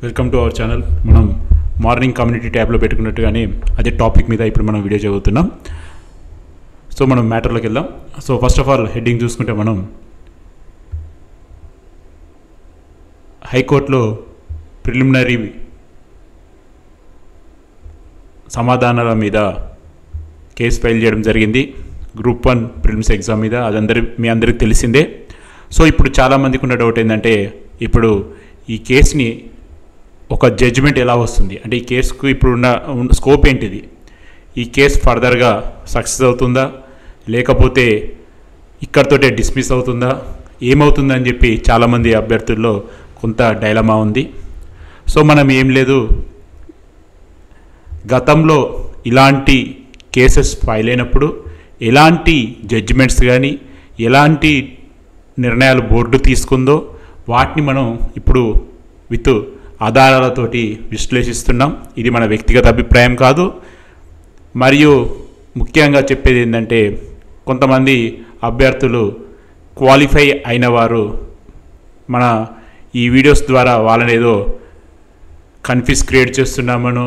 Welcome to our channel. మనం morning community ట్యాబ్లో పెట్టుకున్నట్టుగానే అదే టాపిక్ మీద ఇప్పుడు మనం వీడియో చదువుతున్నాం. సో మనం మ్యాటర్లోకి వెళ్దాం. So first of all heading చూసుకుంటే మనం హైకోర్టులో ప్రిలిమినరీ సమాధానాల మీద కేసు ఫైల్ చేయడం జరిగింది. గ్రూప్ 1 ప్రిలిమ్స్ ఎగ్జామ్ మీద. అది మీ అందరికీ తెలిసిందే. సో ఇప్పుడు చాలామందికి ఉన్న డౌట్ ఏంటంటే, ఇప్పుడు ఈ కేసుని ఒక జడ్జిమెంట్ ఎలా వస్తుంది, అంటే ఈ కేసుకు ఇప్పుడు ఉన్న స్కోప్ ఏంటిది, ఈ కేసు ఫర్దర్గా సక్సెస్ అవుతుందా లేకపోతే ఇక్కడితోటే డిస్మిస్ అవుతుందా, ఏమవుతుందని చెప్పి చాలామంది అభ్యర్థుల్లో కొంత డైలమా ఉంది. సో మనం ఏం లేదు, గతంలో ఇలాంటి కేసెస్ ఫైల్ అయినప్పుడు ఎలాంటి జడ్జిమెంట్స్ కానీ ఎలాంటి నిర్ణయాలు బోర్డు తీసుకుందో వాటిని మనం ఇప్పుడు విత్ ఆధారాలతోటి విశ్లేషిస్తున్నాం. ఇది మన వ్యక్తిగత అభిప్రాయం కాదు. మరియు ముఖ్యంగా చెప్పేది ఏంటంటే, కొంతమంది అభ్యర్థులు క్వాలిఫై అయిన వారు మన ఈ వీడియోస్ ద్వారా వాళ్ళని ఏదో కన్ఫ్యూజ్ క్రియేట్ చేస్తున్నామనో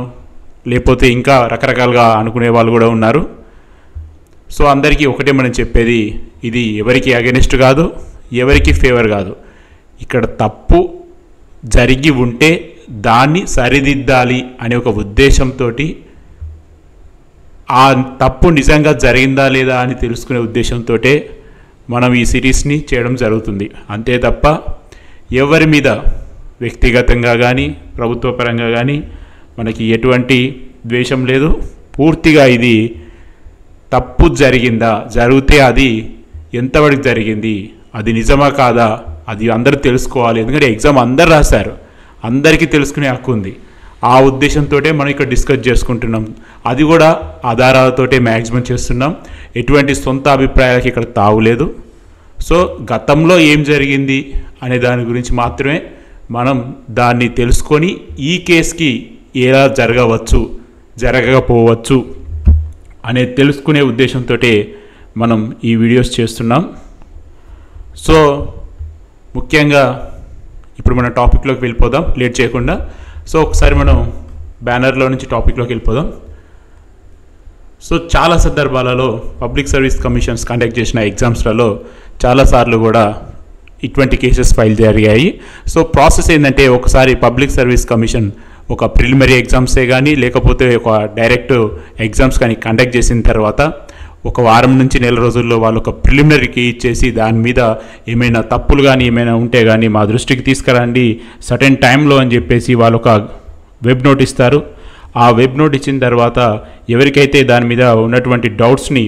లేకపోతే ఇంకా రకరకాలుగా అనుకునే వాళ్ళు కూడా ఉన్నారు. సో అందరికీ ఒకటే మనం చెప్పేది, ఇది ఎవరికి అగెనిస్ట్ కాదు, ఎవరికి ఫేవర్ కాదు. ఇక్కడ తప్పు జరిగి ఉంటే దాన్ని సరిదిద్దాలి అనే ఒక ఉద్దేశంతో, ఆ తప్పు నిజంగా జరిగిందా లేదా అని తెలుసుకునే ఉద్దేశంతో మనం ఈ సిరీస్ని చేయడం జరుగుతుంది. అంతే తప్ప ఎవరి మీద వ్యక్తిగతంగా కానీ ప్రభుత్వ పరంగా కానీ మనకి ఎటువంటి ద్వేషం లేదు. పూర్తిగా ఇది తప్పు జరిగిందా, జరిగితే అది ఎంతవరకు జరిగింది, అది నిజమా కాదా, అది అందరూ తెలుసుకోవాలి. ఎందుకంటే ఎగ్జామ్ అందరు రాశారు, అందరికీ తెలుసుకునే హక్కు ఉంది. ఆ ఉద్దేశంతో మనం ఇక్కడ డిస్కస్ చేసుకుంటున్నాం. అది కూడా ఆధారాలతోటే మ్యాక్సిమం చేస్తున్నాం. ఎటువంటి సొంత అభిప్రాయాలకి ఇక్కడ తావులేదు. సో గతంలో ఏం జరిగింది అనే దాని గురించి మాత్రమే మనం దాన్ని తెలుసుకొని ఈ కేసుకి ఎలా జరగవచ్చు జరగకపోవచ్చు అనేది తెలుసుకునే ఉద్దేశంతో మనం ఈ వీడియోస్ చేస్తున్నాం. సో ముఖ్యంగా ఇప్పుడు మన టాపిక్లోకి వెళ్ళిపోదాం లేట్ చేయకుండా. సో ఒకసారి మనం బ్యానర్లో నుంచి టాపిక్లోకి వెళ్ళిపోదాం. సో చాలా సందర్భాలలో పబ్లిక్ సర్వీస్ కమిషన్స్ కండక్ట్ చేసిన ఎగ్జామ్స్లలో చాలాసార్లు కూడా ఇటువంటి కేసెస్ ఫైల్ జరిగాయి. సో ప్రాసెస్ ఏంటంటే, ఒకసారి పబ్లిక్ సర్వీస్ కమిషన్ ఒక ప్రిలిమినరీ ఎగ్జామ్సే కానీ లేకపోతే ఒక డైరెక్ట్ ఎగ్జామ్స్ కానీ కండక్ట్ చేసిన తర్వాత ఒక వారం నుంచి నెల రోజుల్లో వాళ్ళు ఒక ప్రిలిమినరీకి ఇచ్చేసి దాని మీద ఏమైనా తప్పులు కానీ ఏమైనా ఉంటే కానీ మా దృష్టికి తీసుకురండి సర్టెన్ టైంలో అని చెప్పేసి వాళ్ళు ఒక వెబ్ నోట్ ఇస్తారు. ఆ వెబ్ నోట్ ఇచ్చిన తర్వాత ఎవరికైతే దాని మీద ఉన్నటువంటి డౌట్స్ని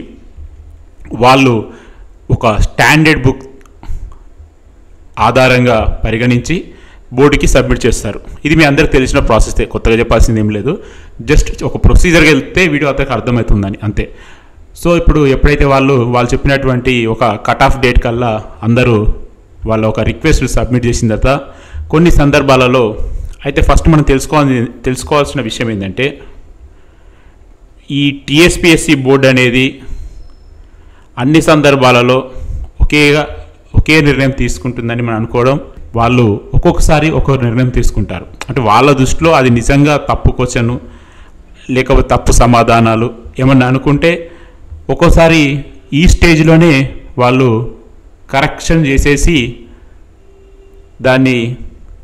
వాళ్ళు ఒక స్టాండర్డ్ బుక్ ఆధారంగా పరిగణించి బోర్డుకి సబ్మిట్ చేస్తారు. ఇది మీ అందరికి తెలిసిన ప్రాసెస్, కొత్తగా చెప్పాల్సింది ఏం లేదు. జస్ట్ ఒక ప్రొసీజర్కి వెళ్తే వీడియో అంతకు అర్థమవుతుందని అంతే. సో ఇప్పుడు ఎప్పుడైతే వాళ్ళు చెప్పినటువంటి ఒక కట్ ఆఫ్ డేట్ కల్లా అందరూ వాళ్ళ ఒక రిక్వెస్ట్ సబ్మిట్ చేసిన తర్వాత కొన్ని సందర్భాలలో అయితే ఫస్ట్ మనం తెలుసుకోవాల్సిన విషయం ఏంటంటే, ఈ టీఎస్పీఎస్సీ బోర్డు అనేది అన్ని సందర్భాలలో ఒకే నిర్ణయం తీసుకుంటుందని మనం అనుకోవడం. వాళ్ళు ఒక్కొక్కసారి ఒక్కొక్క నిర్ణయం తీసుకుంటారు. అంటే వాళ్ళ దృష్టిలో అది నిజంగా తప్పు క్వశ్చన్ లేకపోతే తప్పు సమాధానాలు ఏమన్నా అనుకుంటే ఒక్కోసారి ఈ స్టేజ్లోనే వాళ్ళు కరెక్షన్ చేసేసి దాన్ని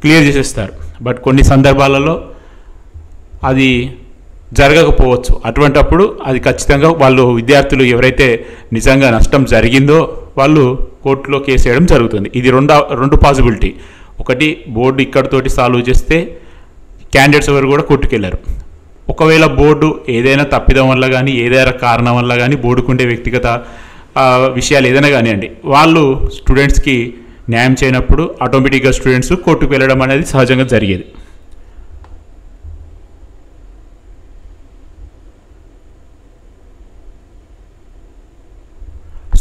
క్లియర్ చేసేస్తారు. బట్ కొన్ని సందర్భాలలో అది జరగకపోవచ్చు. అటువంటప్పుడు అది ఖచ్చితంగా వాళ్ళు విద్యార్థులు ఎవరైతే నిజంగా నష్టం జరిగిందో వాళ్ళు కోర్టులో కేసు వేయడం జరుగుతుంది. ఇది రెండు పాసిబిలిటీ. ఒకటి, బోర్డు ఇక్కడితోటి సాల్వ్ చేస్తే క్యాండిడేట్స్ ఎవరు కూడా కోర్టుకు వెళ్ళారు. ఒకవేళ బోర్డు ఏదైనా తప్పిదం వల్ల కానీ ఏదైనా కారణం వల్ల కానీ బోర్డుకుండే వ్యక్తిగత విషయాలు ఏదైనా కానివ్వండి, వాళ్ళు స్టూడెంట్స్కి న్యాయం చేయనప్పుడు ఆటోమేటిక్గా స్టూడెంట్స్ కోర్టుకు వెళ్ళడం అనేది సహజంగా జరిగేది.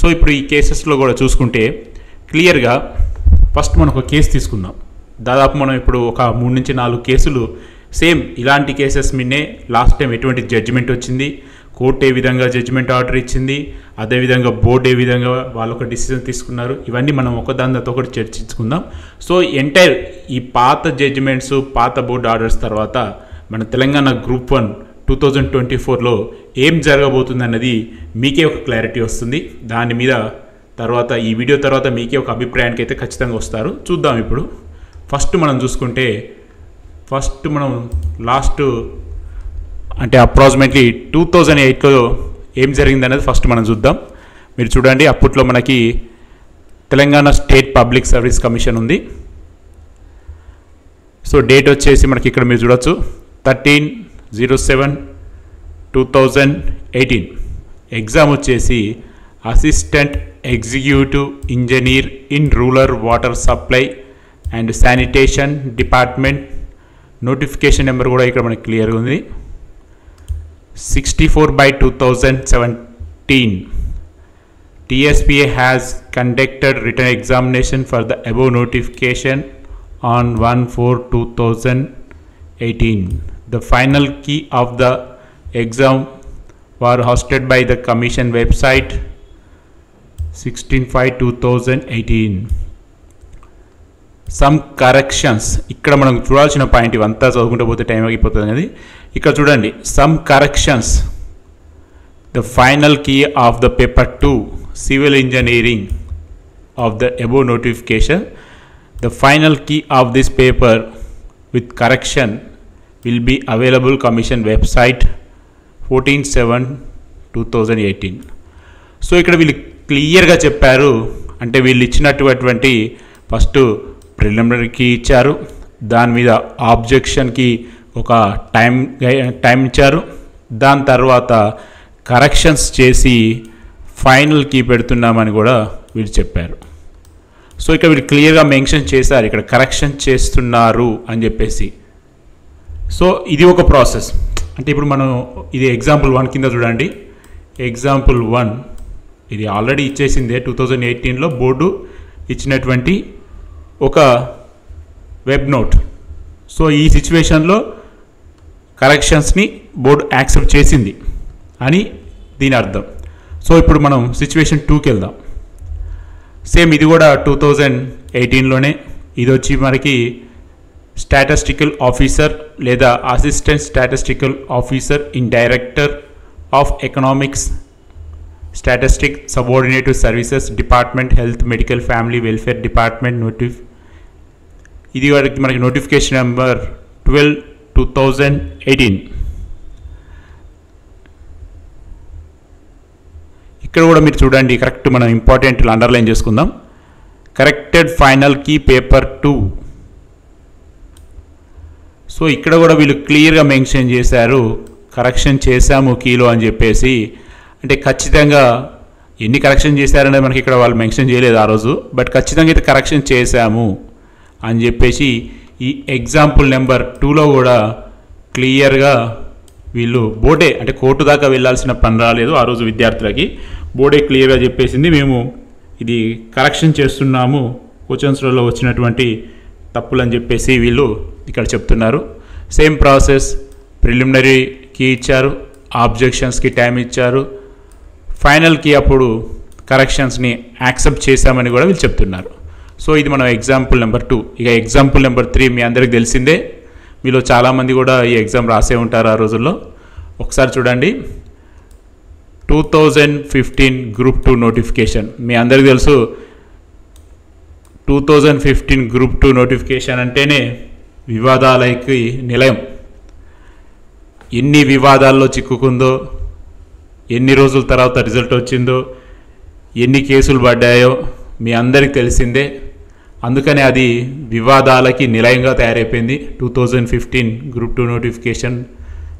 సో ఇప్పుడు ఈ కేసెస్లో కూడా చూసుకుంటే క్లియర్గా ఫస్ట్ మనం ఒక కేసు తీసుకుందాం. దాదాపు మనం ఇప్పుడు ఒక 3 నుంచి 4 కేసులు సేమ్ ఇలాంటి కేసెస్ మీనే లాస్ట్ టైం ఎటువంటి జడ్జిమెంట్ వచ్చింది, కోర్టు ఏ విధంగా జడ్జిమెంట్ ఆర్డర్ ఇచ్చింది, అదేవిధంగా బోర్డు ఏ విధంగా వాళ్ళు ఒక డిసిజన్ తీసుకున్నారు, ఇవన్నీ మనం ఒకదాని తర్వాత ఒకటి చర్చించుకుందాం. సో ఎంటైర్ ఈ పాత జడ్జిమెంట్స్, పాత బోర్డు ఆర్డర్స్ తర్వాత మన తెలంగాణ గ్రూప్ 1 2024లో ఏం జరగబోతుంది అన్నది మీకే ఒక క్లారిటీ వస్తుంది. దాని మీద తర్వాత ఈ వీడియో తర్వాత మీకే ఒక అభిప్రాయానికి అయితే ఖచ్చితంగా వస్తారు. చూద్దాం. ఇప్పుడు ఫస్ట్ మనం చూసుకుంటే మనం లాస్ట్ అంటే అప్రాక్సిమేట్లీ 2008లో ఏం జరిగింది అనేది ఫస్ట్ మనం చూద్దాం. మీరు చూడండి, అప్పట్లో మనకి Telangana state public service commission ఉంది. సో డేట్ వచ్చేసి మనకి ఇక్కడ మీరు చూడొచ్చు 13/07/2018. ఎగ్జామ్ వచ్చేసి assistant executive engineer in rural water supply and sanitation department. Notification number కూడా ఇక్కడ మనకి క్లియర్గా ఉంది, 64/2017. TSPA has conducted written examination for the above notification on 1/4/2018. The final key of the exam were hosted by the commission website 16/5/2018. Some corrections. ఇక్కడ మనం చూడాల్సిన point, ఇవంతా చదువుకుంటూ పోతే టైం అయిపోతుంది అనేది. ఇక్కడ చూడండి, some corrections. The final key of the paper 2 civil engineering of the above notification. The final key of this paper with correction will be available commission website 14/7/2018. So ఇక్కడ వీళ్ళు క్లియర్గా చెప్పారు. అంటే వీళ్ళు ఇచ్చినటువంటి ఫస్ట్ ప్రిలిమినరీకి ఇచ్చారు, దాని మీద ఆబ్జెక్షన్కి ఒక టైం ఇచ్చారు, దాని తర్వాత కరెక్షన్స్ చేసి ఫైనల్కి పెడుతున్నామని కూడా వీళ్ళు చెప్పారు. సో ఇక్కడ వీళ్ళు క్లియర్గా మెన్షన్ చేశారు, ఇక్కడ కరెక్షన్ చేస్తున్నారు అని చెప్పేసి. సో ఇది ఒక ప్రాసెస్. అంటే ఇప్పుడు మనం ఇది ఎగ్జాంపుల్ 1 కింద చూడండి. ఎగ్జాంపుల్ 1 ఇది ఆల్రెడీ ఇచ్చేసిందే 2018లో బోర్డు ఇచ్చినటువంటి ఒక వెబ్ నోట్. సో ఈ సిచ్యువేషన్లో కరెక్షన్స్ని బోర్డు యాక్సెప్ట్ చేసింది అని దీని అర్థం. సో ఇప్పుడు మనం సిచ్యువేషన్ 2కి వెళ్దాం. సేమ్ ఇది కూడా 2018లోనే. ఇది వచ్చి మనకి స్టాటిస్టికల్ ఆఫీసర్ లేదా assistant statistical officer in director of economics statistic subordinative services department health medical family welfare department ఇది మనకి నోటిఫికేషన్ నెంబర్ 12/2018. ఇక్కడ కూడా మీరు చూడండి, కరెక్ట్ మనం ఇంపార్టెంట్ అండర్లైన్ చేసుకుందాం. Corrected final key paper 2. So ఇక్కడ కూడా వీళ్ళు క్లియర్గా మెన్షన్ చేశారు, కరెక్షన్ చేశాము కీలో అని చెప్పేసి. అంటే ఖచ్చితంగా ఎన్ని కరెక్షన్ చేశారనేది మనకి ఇక్కడ వాళ్ళు మెన్షన్ చేయలేదు ఆ రోజు, బట్ ఖచ్చితంగా అయితే కరెక్షన్ చేశాము అని చెప్పేసి ఈ ఎగ్జాంపుల్ నెంబర్ 2లో కూడా క్లియర్గా వీళ్ళు బోర్డే, అంటే కోర్టు దాకా వెళ్ళాల్సిన పని రాలేదు ఆ రోజు విద్యార్థులకి. బోర్డే క్లియర్గా చెప్పేసింది, మేము ఇది కరెక్షన్ చేస్తున్నాము క్వశ్చన్స్లో వచ్చినటువంటి తప్పులు అని చెప్పేసి వీళ్ళు ఇక్కడ చెప్తున్నారు. సేమ్ ప్రాసెస్, ప్రిలిమినరీకి ఇచ్చారు, ఆబ్జెక్షన్స్కి టైం ఇచ్చారు, ఫైనల్కి అప్పుడు కరెక్షన్స్ని యాక్సెప్ట్ చేశామని కూడా వీళ్ళు చెప్తున్నారు. సో ఇది మనం ఎగ్జాంపుల్ నెంబర్ 2. ఇక ఎగ్జాంపుల్ నెంబర్ 3 మీ అందరికి తెలిసిందే. మీలో చాలామంది కూడా ఈ ఎగ్జామ్ రాసే ఉంటారు ఆ రోజుల్లో. ఒకసారి చూడండి, 2015 గ్రూప్ 2 నోటిఫికేషన్. మీ అందరికీ తెలుసు 2015 గ్రూప్ 2 నోటిఫికేషన్ అంటేనే వివాదాలకి నిలయం. ఎన్ని వివాదాల్లో చిక్కుకుందో, ఎన్ని రోజుల తర్వాత రిజల్ట్ వచ్చిందో, ఎన్ని కేసులు పడ్డాయో మీ అందరికీ తెలిసిందే. అందుకనే అది వివాదాలకి నిలయంగా తయారైపోయింది 2015 గ్రూప్ 2 నోటిఫికేషన్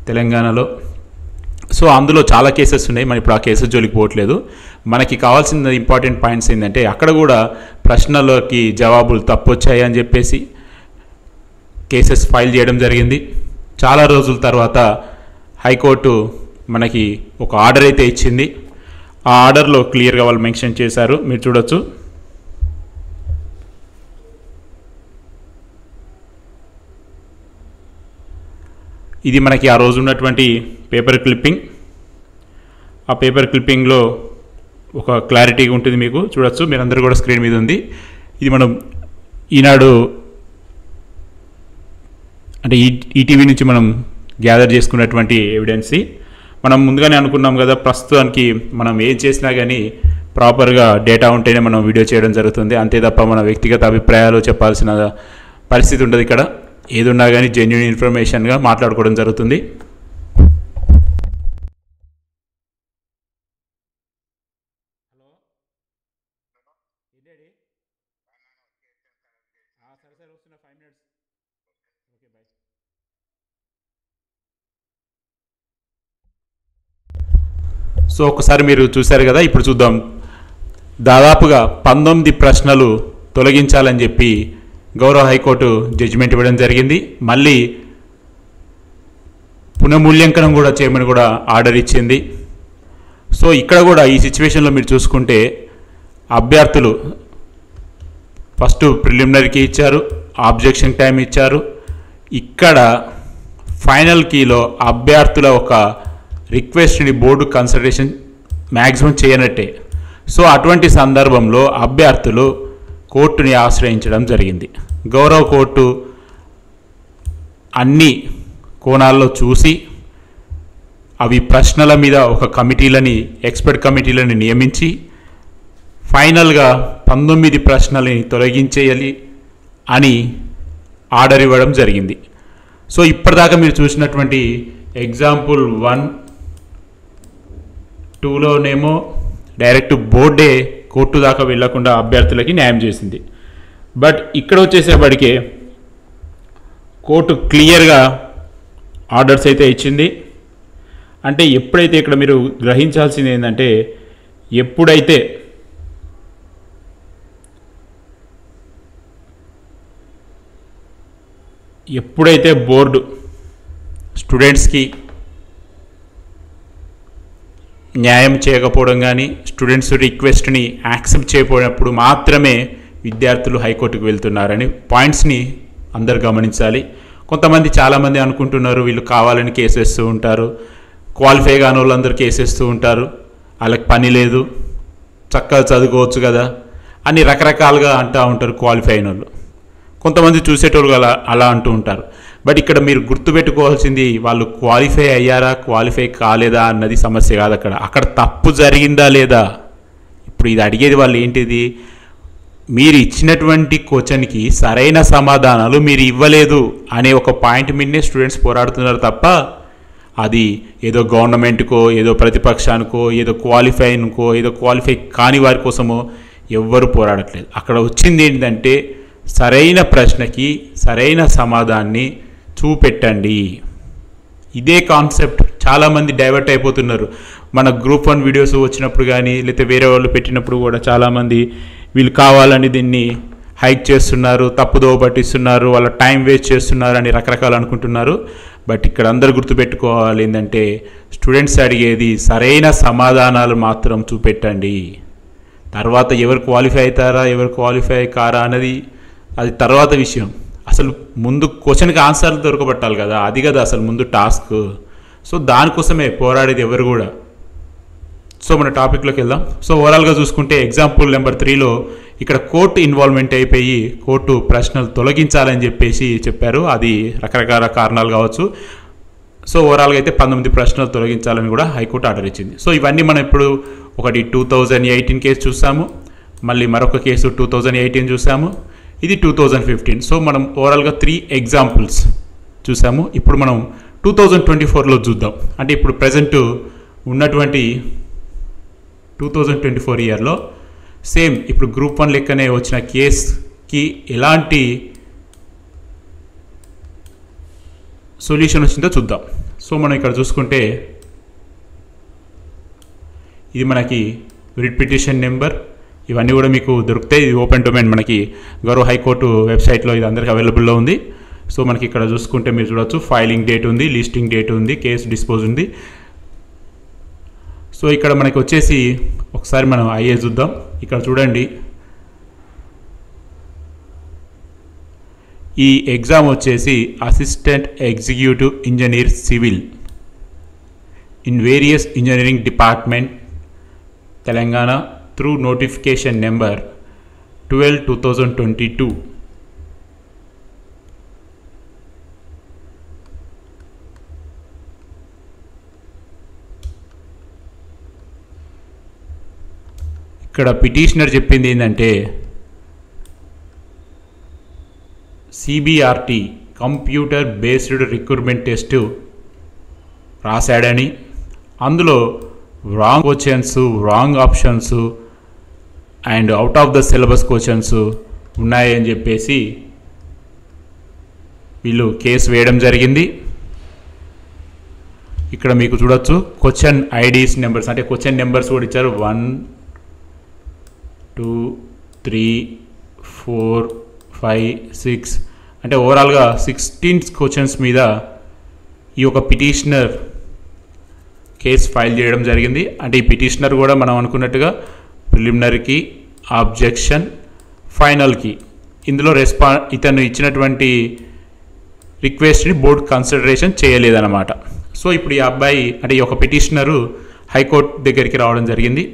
తెలంగాణలో. సో అందులో చాలా కేసెస్ ఉన్నాయి, మనం ఇప్పుడు ఆ కేసెస్ జోలికి పోవట్లేదు. మనకి కావాల్సిన ఇంపార్టెంట్ పాయింట్స్ ఏంటంటే అక్కడ కూడా ప్రశ్నలకి జవాబులు తప్పు వచ్చాయి అని చెప్పేసి కేసెస్ ఫైల్ చేయడం జరిగింది. చాలా రోజుల తర్వాత హైకోర్టు మనకి ఒక ఆర్డర్ అయితే ఇచ్చింది. ఆ ఆర్డర్లో క్లియర్గా వాళ్ళు మెన్షన్ చేశారు, మీరు చూడొచ్చు. ఇది మనకి ఆ రోజు ఉన్నటువంటి పేపర్ క్లిప్పింగ్. ఆ పేపర్ క్లిప్పింగ్లో ఒక క్లారిటీగా ఉంటుంది, మీకు చూడొచ్చు, మీరందరూ కూడా స్క్రీన్ మీద ఉంది. ఇది మనం ఈనాడు అంటే ఈటీవీ నుంచి మనం గ్యాదర్ చేసుకున్నటువంటి ఎవిడెన్సీ. మనం ముందుగానే అనుకున్నాం కదా, ప్రస్తుతానికి మనం ఏం చేసినా కానీ ప్రాపర్గా డేటా ఉంటేనే మనం వీడియో చేయడం జరుగుతుంది. అంతే తప్ప మన వ్యక్తిగత అభిప్రాయాలు చెప్పాల్సిన పరిస్థితి ఉండదు. ఇక్కడ ఏదున్నా కానీ జెన్యూన్ ఇన్ఫర్మేషన్గా మాట్లాడుకోవడం జరుగుతుంది. సో ఒకసారి మీరు చూశారు కదా, ఇప్పుడు చూద్దాం. దాదాపుగా 19 ప్రశ్నలు తొలగించాలని చెప్పి గౌరవ హైకోర్టు జడ్జిమెంట్ ఇవ్వడం జరిగింది. మళ్ళీ పునఃమూల్యాంకనం కూడా చేయమని కూడా ఆర్డర్ ఇచ్చింది. సో ఇక్కడ కూడా ఈ సిచ్యువేషన్లో మీరు చూసుకుంటే అభ్యర్థులు ఫస్ట్ ప్రిలిమినరీకి ఇచ్చారు, ఆబ్జెక్షన్ టైం ఇచ్చారు. ఇక్కడ ఫైనల్ కీలో అభ్యర్థుల ఒక రిక్వెస్ట్ని బోర్డు కన్సిడరేషన్ మ్యాక్సిమం చేయనట్టే. సో అటువంటి సందర్భంలో అభ్యర్థులు కోర్టుని ఆశ్రయించడం జరిగింది. గౌరవ కోర్టు అన్ని కోణాల్లో చూసి అవి ప్రశ్నల మీద ఒక కమిటీలని, ఎక్స్పర్ట్ కమిటీలని నియమించి ఫైనల్గా 19 ప్రశ్నలని తొలగించేయాలి అని ఆర్డర్ ఇవ్వడం జరిగింది. సో ఇప్పటిదాకా మీరు చూసినటువంటి ఎగ్జాంపుల్ 1, 2లోనేమో డైరెక్ట్ బోర్డే కోర్టు దాకా వెళ్లకుండా అభ్యర్థులకి న్యాయం చేసింది. బట్ ఇక్కడ వచ్చేసేపటికే కోర్టు క్లియర్గా ఆర్డర్స్ అయితే ఇచ్చింది. అంటే ఎప్పుడైతే ఇక్కడ మీరు గ్రహించాల్సింది ఏంటంటే, ఎప్పుడైతే బోర్డు స్టూడెంట్స్కి న్యాయం చేయకపోవడం కానీ, స్టూడెంట్స్ రిక్వెస్ట్ని యాక్సెప్ట్ చేయకపోయినప్పుడు మాత్రమే విద్యార్థులు హైకోర్టుకు వెళ్తున్నారని పాయింట్స్ని అందరు గమనించాలి. కొంతమంది చాలామంది అనుకుంటున్నారు వీళ్ళు కావాలని కేసేస్తూ ఉంటారు, క్వాలిఫై కాని వాళ్ళందరూ కేసేస్తూ ఉంటారు, వాళ్ళకి పని లేదు, చక్కగా చదువుకోవచ్చు కదా అని రకరకాలుగా అంటూ ఉంటారు క్వాలిఫై అయిన వాళ్ళు. కొంతమంది చూసేటోళ్ళు అలా అంటూ ఉంటారు. బట్ ఇక్కడ మీరు గుర్తుపెట్టుకోవాల్సింది వాళ్ళు క్వాలిఫై అయ్యారా, క్వాలిఫై కాలేదా అన్నది సమస్య కాదు. అక్కడ తప్పు జరిగిందా లేదా. ఇప్పుడు ఇది అడిగేది వాళ్ళు ఏంటిది, మీరు ఇచ్చినటువంటి క్వశ్చన్కి సరైన సమాధానాలు మీరు ఇవ్వలేదు అనే ఒక పాయింట్ మీదనే స్టూడెంట్స్ పోరాడుతున్నారు తప్ప అది ఏదో గవర్నమెంట్కో, ఏదో ప్రతిపక్షానికో, ఏదో క్వాలిఫైకో, ఏదో క్వాలిఫై కాని వారి కోసమో ఎవ్వరు పోరాడట్లేదు. అక్కడ వచ్చింది ఏంటంటే సరైన ప్రశ్నకి సరైన సమాధానాన్ని చూపెట్టండి. ఇదే కాన్సెప్ట్. చాలామంది డైవర్ట్ అయిపోతున్నారు. మన గ్రూప్ 1 వీడియోస్ వచ్చినప్పుడు కానీ, లేకపోతే వేరే వాళ్ళు పెట్టినప్పుడు కూడా చాలామంది వీళ్ళు కావాలని దీన్ని హైక్ చేస్తున్నారు, తప్పుదోవ పట్టిస్తున్నారు, వాళ్ళ టైం వేస్ట్ చేస్తున్నారు అని రకరకాలు అనుకుంటున్నారు. బట్ ఇక్కడ అందరు గుర్తుపెట్టుకోవాలి ఏంటంటే, స్టూడెంట్స్ అడిగేది సరైన సమాధానాలు మాత్రం చూపెట్టండి. తర్వాత ఎవరు క్వాలిఫై అవుతారా, ఎవరు క్వాలిఫై కారా అన్నది అది తర్వాత విషయం. అసలు ముందు క్వశ్చన్కి ఆన్సర్లు దొరకబట్టాలి కదా, అది కదా అసలు ముందు టాస్క్. సో దానికోసమే పోరాడేది ఎవరు కూడా. సో మన టాపిక్లోకి వెళ్దాం. సో ఓవరాల్గా చూసుకుంటే ఎగ్జాంపుల్ నెంబర్ 3లో ఇక్కడ కోర్టు ఇన్వాల్వ్మెంట్ అయిపోయి కోర్టు ప్రశ్నలు తొలగించాలని చెప్పేసి చెప్పారు. అది రకరకాల కారణాలు కావచ్చు. సో ఓవరాల్గా అయితే 19 ప్రశ్నలు తొలగించాలని కూడా హైకోర్టు ఆర్డర్ ఇచ్చింది. సో ఇవన్నీ మనం ఇప్పుడు ఒకటి 2018 కేసు చూసాము, మళ్ళీ మరొక కేసు 2018 చూసాము, ఇది 2015. సో మనం ఓవరాల్గా 3 ఎగ్జాంపుల్స్ చూసాము. ఇప్పుడు మనం 2024లో చూద్దాం. అంటే ఇప్పుడు ప్రజెంట్ ఉన్నటువంటి 2024 ఇయర్లో సేమ్ ఇప్పుడు గ్రూప్ 1 లెక్కనే వచ్చిన కేసుకి ఎలాంటి సొల్యూషన్ వచ్చిందో చూద్దాం. సో మనం ఇక్కడ చూసుకుంటే ఇది మనకి రిట్ పిటిషన్ నెంబర్, ఇవన్నీ కూడా మీకు దొరుకుతాయి. ఇది ఓపెన్ డొమైన్, మనకి గౌరవ హైకోర్టు వెబ్సైట్లో ఇది అందరికీ అవైలబుల్లో ఉంది. సో మనకి ఇక్కడ చూసుకుంటే మీరు చూడవచ్చు, ఫైలింగ్ డేట్ ఉంది, లిస్టింగ్ డేట్ ఉంది, కేసు డిస్పోజ్ ఉంది. సో ఇక్కడ మనకి వచ్చేసి ఒకసారి మనం ఐఏ చూద్దాం. ఇక్కడ చూడండి, ఈ ఎగ్జామ్ వచ్చేసి assistant executive engineer civil. in various engineering department Telangana through notification number 12/2022. ఇక్కడ పిటిషనర్ చెప్పింది ఏంటంటే CBRT computer based recruitment test రాశాడని, అందులో wrong questions, wrong options and out of the syllabus questions ఉన్నాయని చెప్పేసి వీళ్ళు కేసు వేయడం జరిగింది. ఇక్కడ మీకు చూడొచ్చు క్వశ్చన్ ఐడీస్ నెంబర్స్, అంటే క్వశ్చన్ నెంబర్స్ కూడా ఇచ్చారు. 1 2 3 4 5 6 అంటే ఓవరాల్గా 16 క్వశ్చన్స్ మీద ఈ యొక్క పిటిషనర్ కేసు ఫైల్ చేయడం జరిగింది. అంటే ఈ పిటిషనర్ కూడా మనం అనుకున్నట్టుగా ప్రిలిమినరీకి, ఆబ్జెక్షన్, ఫైనల్కి ఇందులో ఇతను ఇచ్చినటువంటి రిక్వెస్ట్ని బోర్డు కన్సిడరేషన్ చేయలేదన్నమాట. సో ఇప్పుడు ఈ అబ్బాయి అంటే ఈ యొక్క పిటిషనరు హైకోర్టు దగ్గరికి రావడం జరిగింది.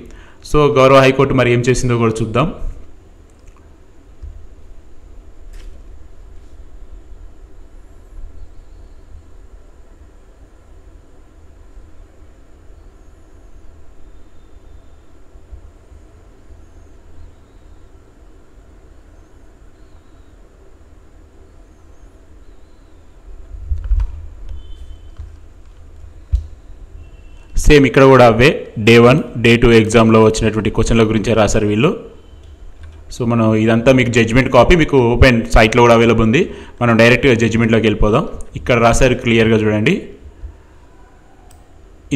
సో గౌరవ హైకోర్టు మరి ఏం చేసిందో కూడా చూద్దాం. సేమ్ ఇక్కడ కూడా అవే డే 1 డే 2 ఎగ్జామ్లో వచ్చినటువంటి క్వశ్చన్ల గురించే రాశారు వీళ్ళు. సో మనం ఇదంతా మీకు జడ్జిమెంట్ కాపీ మీకు ఓపెన్ సైట్లో కూడా అవైలబుల్ ఉంది. మనం డైరెక్ట్గా జడ్జిమెంట్లోకి వెళ్ళిపోదాం. ఇక్కడ రాశారు క్లియర్గా చూడండి.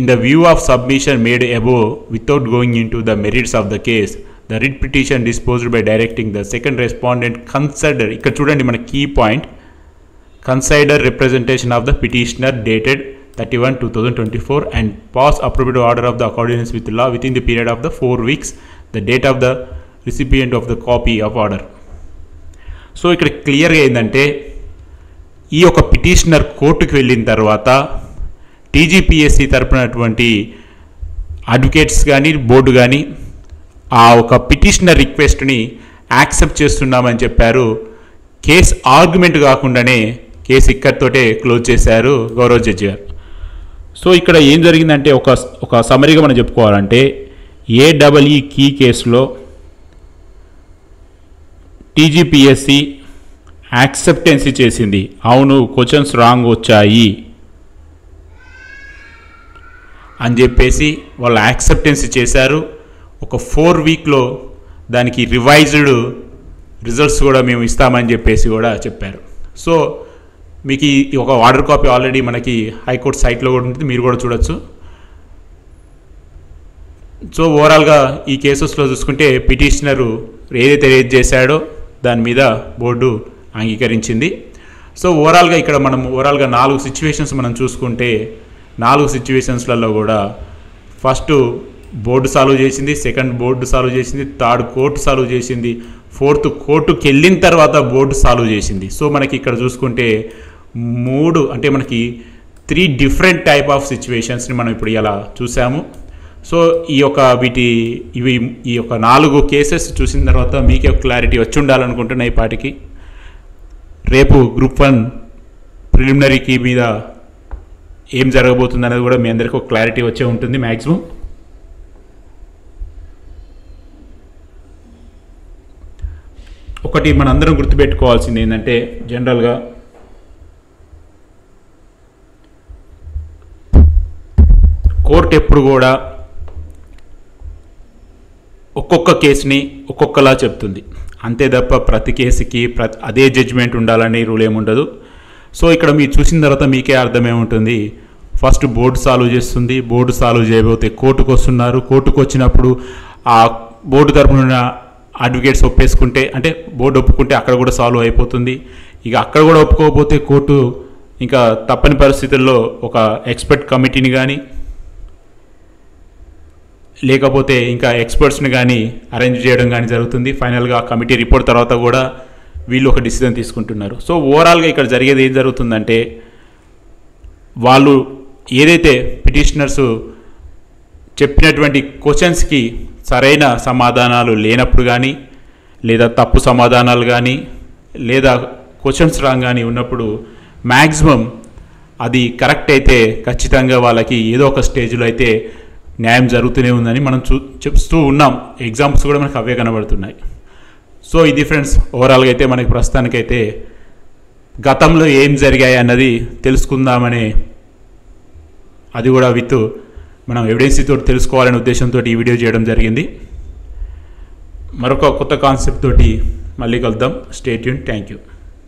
In the view of submission made above without going into the merits of the case the writ petition disposed by directing the second respondent consider, ఇక్కడ చూడండి మన key point, consider representation of the petitioner dated 31/2024 and pass appropriate order of the accordance with law within the period of the 4 weeks the date of the recipient of the copy of order. So ఇక్కడ క్లియర్గా ఏంటంటే ఈ యొక్క petitioner కోర్టుకు వెళ్ళిన తర్వాత TGPSC తరపునటువంటి advocates కానీ board కానీ ఆ ఒక పిటిషనర్ రిక్వెస్ట్ని యాక్సెప్ట్ చేస్తున్నామని చెప్పారు. కేసు ఆర్గ్యుమెంట్ కాకుండానే కేసు ఇక్కడితోటే క్లోజ్ చేశారు గౌరవ జడ్జి గారు. సో ఇక్కడ ఏం జరిగిందంటే ఒక సమరీగా మనం చెప్పుకోవాలంటే ఏడబ్ల్ఈ కీ కేసులో టీజీపీఎస్సీ యాక్సెప్టెన్సీ చేసింది. అవును క్వశ్చన్స్ రాంగ్ వచ్చాయి అని చెప్పేసి వాళ్ళు యాక్సెప్టెన్సీ చేశారు. ఒక 4 వీక్లో దానికి రివైజ్డ్ రిజల్ట్స్ కూడా మేము ఇస్తామని చెప్పేసి కూడా చెప్పారు. సో మీకు ఈ ఒక ఆర్డర్ కాపీ ఆల్రెడీ మనకి హైకోర్టు సైట్లో కూడా ఉంటుంది, మీరు కూడా చూడొచ్చు. సో ఓవరాల్గా ఈ కేసెస్లో చూసుకుంటే పిటిషనరు ఏదైతే రేజ్ చేశాడో దాని మీద బోర్డు అంగీకరించింది. సో ఓవరాల్గా ఇక్కడ మనం 4 సిచ్యువేషన్స్ మనం చూసుకుంటే 4 సిచ్యువేషన్స్లలో కూడా ఫస్ట్ బోర్డు సాల్వ్ చేసింది, సెకండ్ బోర్డు సాల్వ్ చేసింది, థర్డ్ కోర్టు సాల్వ్ చేసింది, ఫోర్త్ కోర్టుకి వెళ్ళిన తర్వాత బోర్డు సాల్వ్ చేసింది. సో మనకి ఇక్కడ చూసుకుంటే 3 అంటే మనకి 3 డిఫరెంట్ టైప్ ఆఫ్ సిచ్యువేషన్స్ని మనం ఇప్పుడు ఇలా చూసాము. సో ఈ యొక్క ఈ యొక్క 4 కేసెస్ చూసిన తర్వాత మీకే క్లారిటీ వచ్చి ఉండాలనుకుంటున్నా. ఈ పాటికి రేపు గ్రూప్ 1 ప్రిలిమినరీకి మీద ఏం జరగబోతుంది అనేది కూడా మీ అందరికీ ఒక క్లారిటీ వచ్చే ఉంటుంది మ్యాక్సిమం. ఒకటి మనందరం గుర్తుపెట్టుకోవాల్సింది ఏంటంటే జనరల్గా కోర్టు ఎప్పుడు కూడా ఒక్కొక్క కేసుని ఒక్కొక్కలా చెప్తుంది, అంతే తప్ప ప్రతి కేసుకి అదే జడ్జిమెంట్ ఉండాలని రూల్ ఏముండదు. సో ఇక్కడ మీరు చూసిన తర్వాత మీకే అర్థమేముంటుంది, ఫస్ట్ బోర్డు సాల్వ్ చేస్తుంది, బోర్డు సాల్వ్ చేయబోతే కోర్టుకు వస్తున్నారు, కోర్టుకు వచ్చినప్పుడు ఆ బోర్డు తరపున అడ్వకేట్స్ ఒప్పేసుకుంటే అంటే బోర్డు ఒప్పుకుంటే అక్కడ కూడా సాల్వ్ అయిపోతుంది. ఇక అక్కడ కూడా ఒప్పుకోకపోతే కోర్టు ఇంకా తప్పని పరిస్థితుల్లో ఒక ఎక్స్పర్ట్ కమిటీని కానీ లేకపోతే ఇంకా ఎక్స్పర్ట్స్ని కానీ అరేంజ్ చేయడం కానీ జరుగుతుంది. ఫైనల్గా ఆ కమిటీ రిపోర్ట్ తర్వాత కూడా వీళ్ళు ఒక డిసిజన్ తీసుకుంటున్నారు. సో ఓవరాల్గా ఇక్కడ జరిగేది ఏం జరుగుతుందంటే వాళ్ళు ఏదైతే పిటిషనర్స్ చెప్పినటువంటి క్వశ్చన్స్కి సరైన సమాధానాలు లేనప్పుడు కానీ, లేదా తప్పు సమాధానాలు కానీ, లేదా క్వశ్చన్స్ రాంగ్ కానీ ఉన్నప్పుడు మ్యాక్సిమం అది కరెక్ట్ అయితే ఖచ్చితంగా వాళ్ళకి ఏదో ఒక స్టేజ్లో అయితే న్యాయం జరుగుతూనే ఉందని మనం చూస్తూ ఉన్నాం. ఎగ్జాంపుల్స్ కూడా మనకు అవే కనబడుతున్నాయి. సో ఇది ఫ్రెండ్స్, ఓవరాల్గా అయితే మనకి ప్రస్తుతానికైతే గతంలో ఏం జరిగాయి అన్నది తెలుసుకుందామనే, అది కూడా విత్ మనం ఎవిడెన్స్ తోటి తెలుసుకోవాలనే ఉద్దేశంతో ఈ వీడియో చేయడం జరిగింది. మరొక కొత్త కాన్సెప్ట్ తోటి మళ్ళీ కలుద్దాం. Stay tune. Thank you.